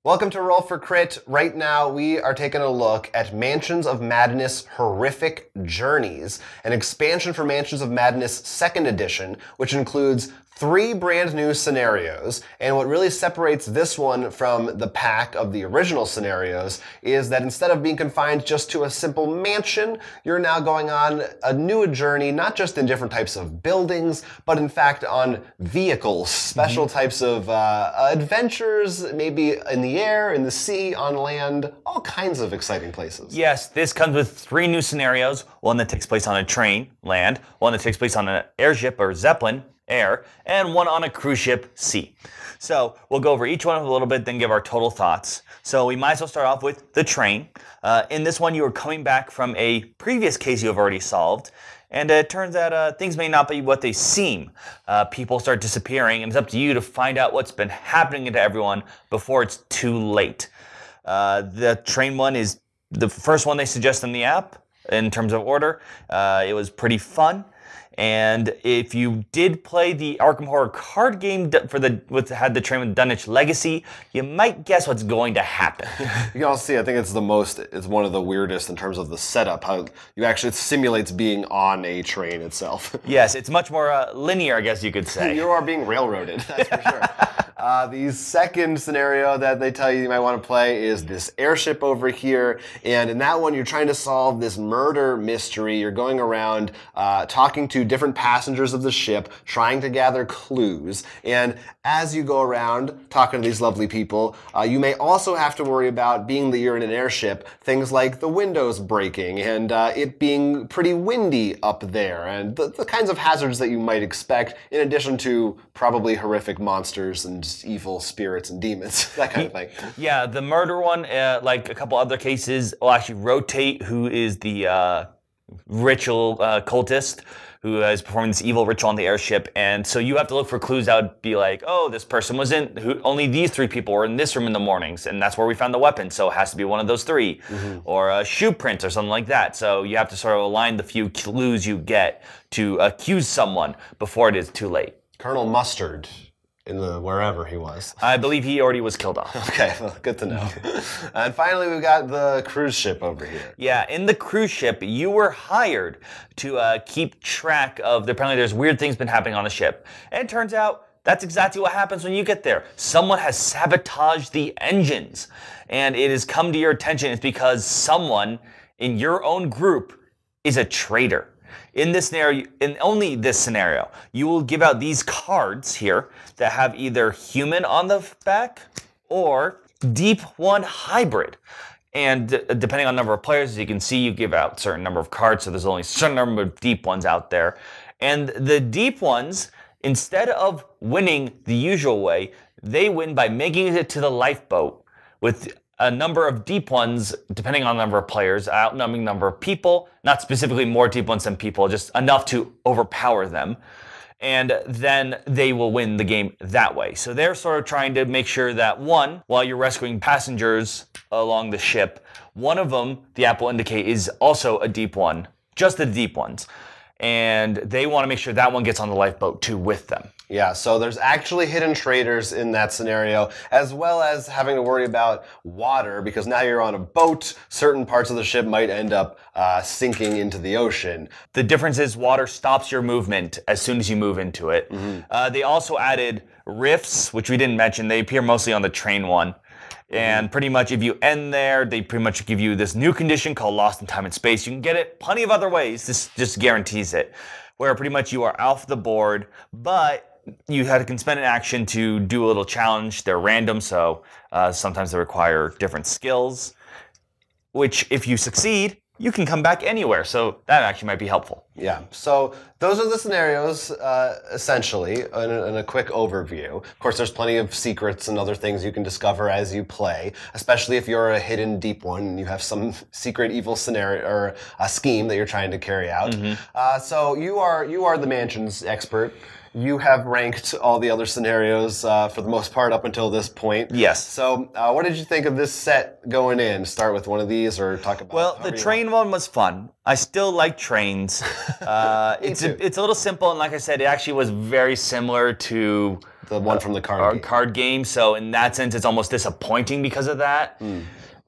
Welcome to Roll for Crit. Right now, we are taking a look at Mansions of Madness Horrific Journeys, an expansion for Mansions of Madness 2nd Edition, which includes 3 brand new scenarios. And what really separates this one from the pack of the original scenarios is that instead of being confined just to a simple mansion, you're now going on a new journey, not just in different types of buildings, but in fact on vehicles, special types of adventures, maybe in the air, in the sea, on land, all kinds of exciting places. Yes, this comes with 3 new scenarios. One that takes place on a train, land, one that takes place on an airship or zeppelin, air, and one on a cruise ship, sea. So we'll go over each one a little bit, then give our total thoughts. So we might as well start off with the train. In this one, you are coming back from a previous case you have already solved, and it turns out things may not be what they seem. People start disappearing, and it's up to you to find out what's been happening to everyone before it's too late. The train one is the first one they suggest in the app in terms of order. It was pretty fun. And if you did play the Arkham Horror card game had the train with Dunwich Legacy, you might guess what's going to happen. You can also see, I think it's one of the weirdest in terms of the setup, how it simulates being on a train itself. Yes, it's much more linear, I guess you could say. You are being railroaded, that's for sure. The second scenario that they tell you might want to play is this airship over here. And in that one, you're trying to solve this murder mystery. You're going around talking to different passengers of the ship, trying to gather clues. And as you go around talking to these lovely people, you may also have to worry about, being that you're in an airship, things like the windows breaking and it being pretty windy up there, and the kinds of hazards that you might expect, in addition to probably horrific monsters and evil spirits and demons, that kind of thing. Yeah, the murder one, like a couple other cases, will actually rotate who is the ritual cultist who is performing this evil ritual on the airship, and so you have to look for clues that would be like, oh, this person was only these 3 people were in this room in the mornings, and that's where we found the weapon, so it has to be one of those 3. Or a shoe print or something like that. So you have to sort of align the few clues you get to accuse someone before it is too late. Colonel Mustard, in wherever he was. I believe he already was killed off. Okay, well, good to know. And finally, we've got the cruise ship over here. Yeah, in the cruise ship, you were hired to keep track of, apparently there's weird things been happening on the ship. And it turns out that's exactly what happens when you get there. Someone has sabotaged the engines. And it has come to your attention. It's because someone in your own group is a traitor. In this scenario, in only this scenario, you will give out these cards here that have either human on the back or Deep One hybrid. And depending on the number of players, as you can see, you give out a certain number of cards, so there's only a certain number of Deep Ones out there. And the Deep Ones, instead of winning the usual way, they win by making it to the lifeboat with a number of Deep Ones, depending on the number of players, outnumbering number of people, not specifically more Deep Ones than people, just enough to overpower them. And then they will win the game that way. So they're sort of trying to make sure that, one, while you're rescuing passengers along the ship, one of them, the app will indicate, is also a Deep One, just the Deep Ones. And they want to make sure that one gets on the lifeboat too with them. Yeah, so there's actually hidden traitors in that scenario, as well as having to worry about water, because now you're on a boat. Certain parts of the ship might end up sinking into the ocean. The difference is water stops your movement as soon as you move into it. They also added rifts, which we didn't mention. They appear mostly on the train one. And pretty much if you end there, they pretty much give you this new condition called Lost in Time and Space. You can get it plenty of other ways. This just guarantees it. Where pretty much you are off the board, but you can spend an action to do a little challenge. They're random, so sometimes they require different skills, which if you succeed, you can come back anywhere. So that actually might be helpful. Yeah, so those are the scenarios, essentially, in a quick overview. Of course, there's plenty of secrets and other things you can discover as you play, especially if you're a hidden Deep One and you have some secret evil scenario or a scheme that you're trying to carry out. So you are the mansions expert. You have ranked all the other scenarios for the most part up until this point. Yes. So what did you think of this set going in? Start with one of these or talk about... Well, the train one was fun. I still like trains. It's a little simple, and like I said, it actually was very similar to The one from the card game. So in that sense, it's almost disappointing because of that.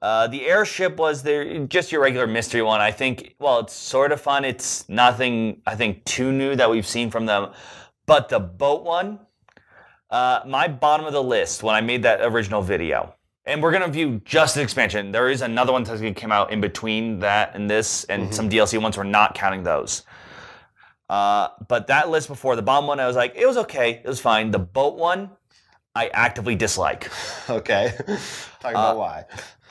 The airship was just your regular mystery one. I think, well, it's sort of fun. It's nothing, I think, too new that we've seen from them. But the boat one, my bottom of the list when I made that original video. And we're going to view just the expansion. There is another one that came out in between that and this, and some DLC ones. We're not counting those. But that list before, the bomb one, I was like, it was okay. It was fine. The boat one, I actively dislike. Okay. Talk about why.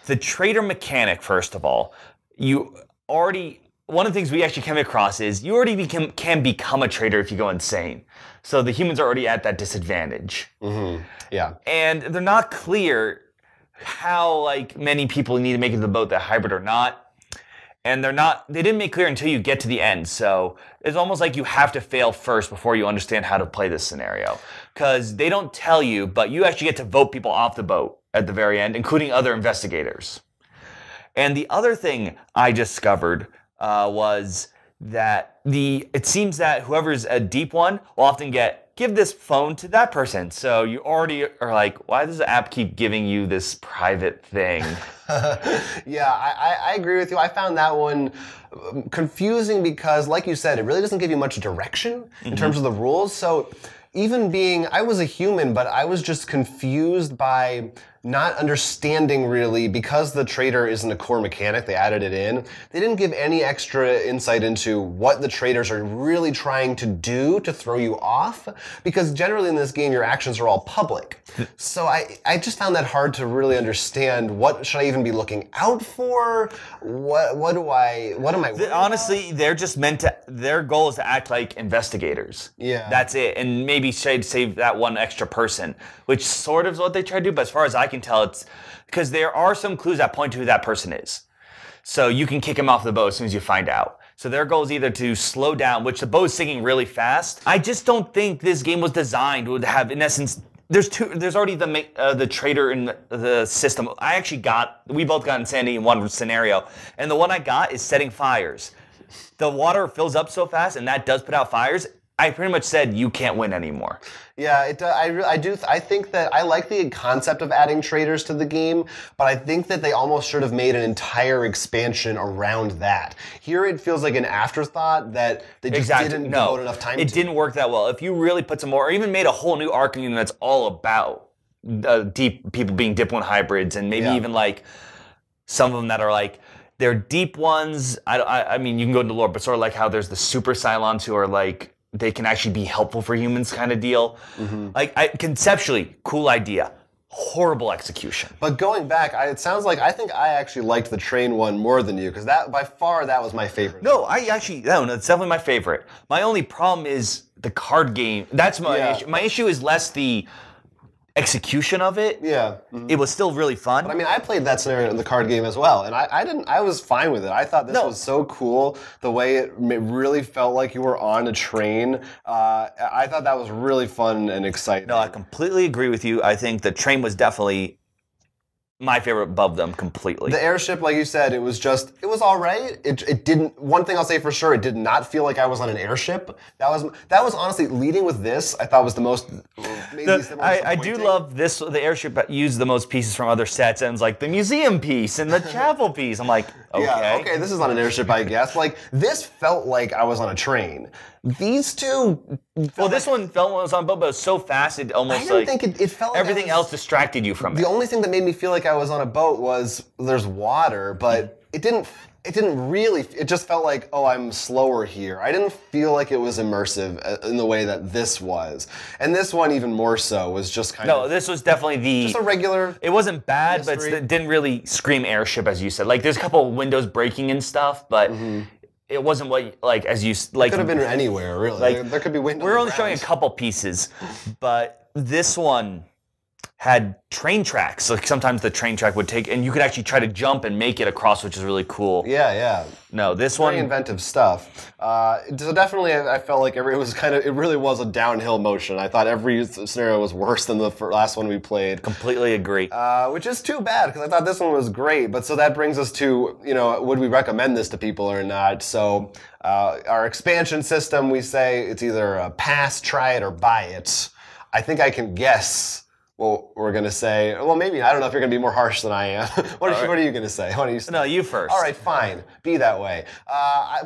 The trader mechanic, first of all, one of the things we actually came across is you already can become a trader if you go insane. So the humans are already at that disadvantage. Yeah. And they're not clear how many people need to make it to the boat, that hybrid or not. And they didn't make clear until you get to the end. So it's almost like you have to fail first before you understand how to play this scenario. Because they don't tell you, but you actually get to vote people off the boat at the very end, including other investigators. And the other thing I discovered was that it seems that whoever's a deep one will often give this phone to that person. So you already are like, why does the app keep giving you this private thing? Yeah, I agree with you. I found that one confusing because, like you said, it really doesn't give you much direction in terms of the rules. So even I was a human, but I was just confused by not understanding really, because the trader isn't a core mechanic, they added it in. They didn't give any extra insight into what the traders are really trying to do to throw you off, because generally in this game your actions are all public. So I just found that hard to really understand. What should I even be looking out for? What am I worried Honestly, they're just their goal is to act like investigators. Yeah. That's it. And maybe save that one extra person, which sort of is what they try to do, but as far as I can tell, it's because there are some clues that point to who that person is. So you can kick him off the boat as soon as you find out. So their goal is either to slow down, which the boat is sinking really fast. I just don't think this game was designed to have, in essence, there's already the trader in the system. We both got insanity in one scenario, and the one I got is setting fires. The water fills up so fast, and that does put out fires. I pretty much said you can't win anymore. Yeah, I think that I like the concept of adding traders to the game, but I think that they almost should have made an entire expansion around that. Here it feels like an afterthought that they just didn't devote enough time to. It didn't work that well. If you really put some more, or even made a whole new arc game that's all about deep people being Dip 1 hybrids, and maybe even some of them that are they're deep ones. I mean, you can go into lore, but sort of like how there's the super Cylons who are they can actually be helpful for humans kind of deal. Conceptually, cool idea. Horrible execution. But going back, it sounds like I think I actually liked the train one more than you, because by far that was my favorite. No, it's definitely my favorite. My only problem is the card game. That's my issue. My issue is less the execution of it. Yeah. It was still really fun. But I mean, I played that scenario in the card game as well, and I was fine with it. I thought this was so cool, the way it really felt like you were on a train. I thought that was really fun and exciting. No, I completely agree with you. I think the train was definitely my favorite above them completely. The airship, like you said, it was all right. It didn't, one thing I'll say for sure, it did not feel like I was on an airship. That was honestly, leading with this, I thought was the most, I do love this, the airship used the most pieces from other sets, and it's like the museum piece and the chapel piece. I'm like, okay. Yeah, okay, this is on an airship, I guess. This felt like I was on a train. These two... this one felt like it was on a boat, but it was so fast, it almost I didn't think it felt like everything else distracted you from it. The only thing that made me feel like I was on a boat was there's water, but it didn't really, it just felt like, oh, I'm slower here. I didn't feel like it was immersive in the way that this was. And this one even more so was just kind of... No, this was definitely just a regular... It wasn't bad, mystery. But it didn't really scream airship, as you said. There's a couple windows breaking and stuff, but... It wasn't as you It could have been anywhere, really. There could be windows. We're only showing a couple pieces, but this one had train tracks. Sometimes the train track would take, and you could actually try to jump and make it across, which is really cool. Yeah. No, this Very one... inventive stuff. So definitely, I felt like it really was a downhill motion. I thought every scenario was worse than the last one we played. Completely agree. Which is too bad, because I thought this one was great. But so that brings us to, would we recommend this to people or not? So our expansion system, we say it's either pass, try it, or buy it. I think I can guess what we're going to say. Well, maybe. I don't know if you're going to be more harsh than I am. What are you going to say? Why don't you say? No, you first. All right, fine. Be that way.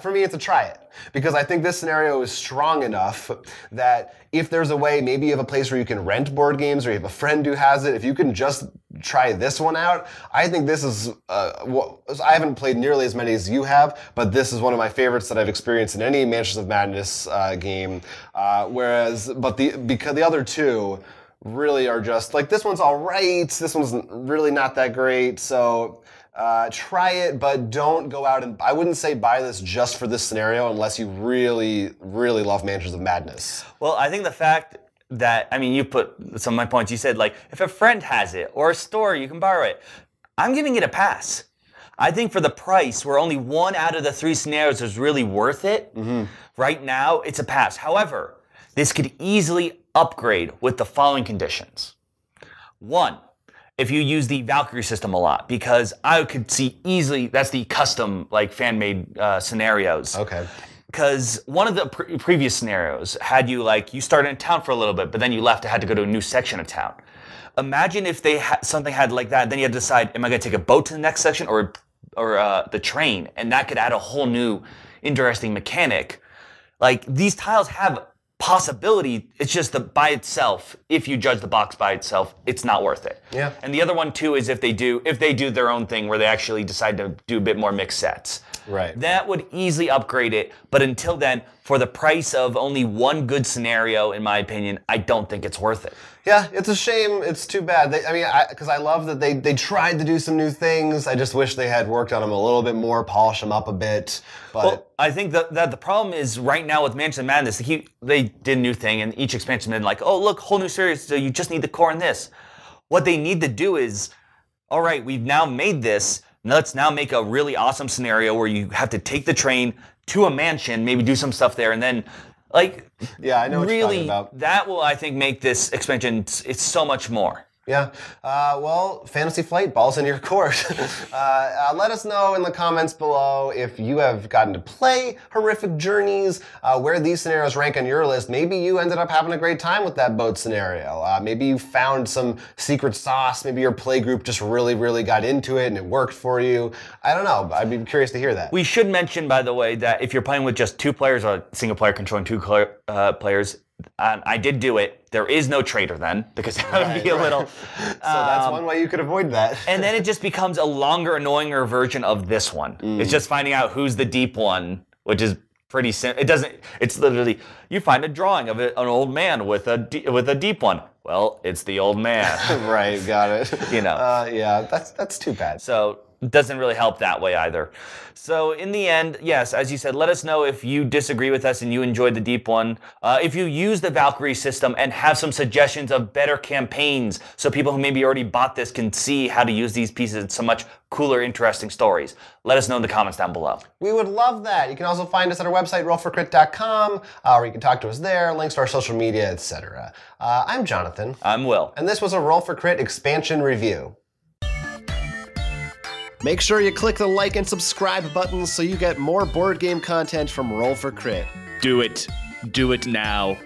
For me, it's a try it. Because I think this scenario is strong enough that if there's a way, maybe you have a place where you can rent board games or you have a friend who has it, if you can just try this one out, I think this is, I haven't played nearly as many as you have, but this is one of my favorites that I've experienced in any Mansions of Madness game. Because the other two really are just, like, this one's all right, this one's really not that great, so try it, but don't go out and, I wouldn't say buy this just for this scenario unless you really, really love Mansions of Madness. Well, I think the fact that, I mean, you put some of my points, you said, like, if a friend has it, or a store, you can borrow it. I'm giving it a pass. I think for the price, where only 1 out of the 3 scenarios is really worth it, right now, it's a pass. However, this could easily upgrade with the following conditions. 1, if you use the Valkyrie system a lot, because I could see easily, that's the custom, like, fan-made scenarios. Okay. Because one of the previous scenarios had you, like, you started in town for a little bit, but then you left and had to go to a new section of town. Imagine if they something had like that, then you had to decide, am I going to take a boat to the next section or the train? And that could add a whole new interesting mechanic. Like, these tiles have possibility, it's just that by itself, if you judge the box by itself, it's not worth it. Yeah. And the other one too is if they do their own thing where they actually decide to do a bit more mixed sets. Right. That would easily upgrade it, but until then, for the price of only one good scenario, in my opinion, I don't think it's worth it. Yeah, it's a shame. It's too bad. Because I love that they tried to do some new things. I just wish they had worked on them a little bit more, polish them up a bit. But well, I think that the problem is right now with Mansions of Madness, they did a new thing, and each expansion been like, oh, look, whole new series, so you just need the core in this. What they need to do is, all right, we've now made this, let's now make a really awesome scenario where you have to take the train to a mansion, maybe do some stuff there, and then, like, yeah, I know what really, you're talking about. That will, I think, make this expansion, it's so much more. Yeah. Well, Fantasy Flight, ball's in your court. Let us know in the comments below if you have gotten to play Horrific Journeys, where these scenarios rank on your list. Maybe you ended up having a great time with that boat scenario. Maybe you found some secret sauce. Maybe your play group just really, really got into it and it worked for you. I don't know. I'd be curious to hear that. We should mention, by the way, that if you're playing with just 2 players or a single player controlling 2 players, I did do it. There is no traitor then, because that would be a little... So that's one way you could avoid that. And then it just becomes a longer, annoyinger version of this one. It's just finding out who's the deep one, which is pretty simple. It's literally, you find a drawing of an old man with a deep one. Well, it's the old man. Right, got it. You know. Yeah, that's too bad. So it doesn't really help that way either. So in the end, yes, as you said, let us know if you disagree with us and you enjoyed the deep one. If you use the Valkyrie system and have some suggestions of better campaigns so people who maybe already bought this can see how to use these pieces in so much cooler, interesting stories. Let us know in the comments down below. We would love that. You can also find us at our website, rollforcrit.com, or you can talk to us there, links to our social media, etc. I'm Jonathan. I'm Will. And this was a Roll for Crit expansion review. Make sure you click the like and subscribe buttons so you get more board game content from Roll for Crit. Do it. Do it now.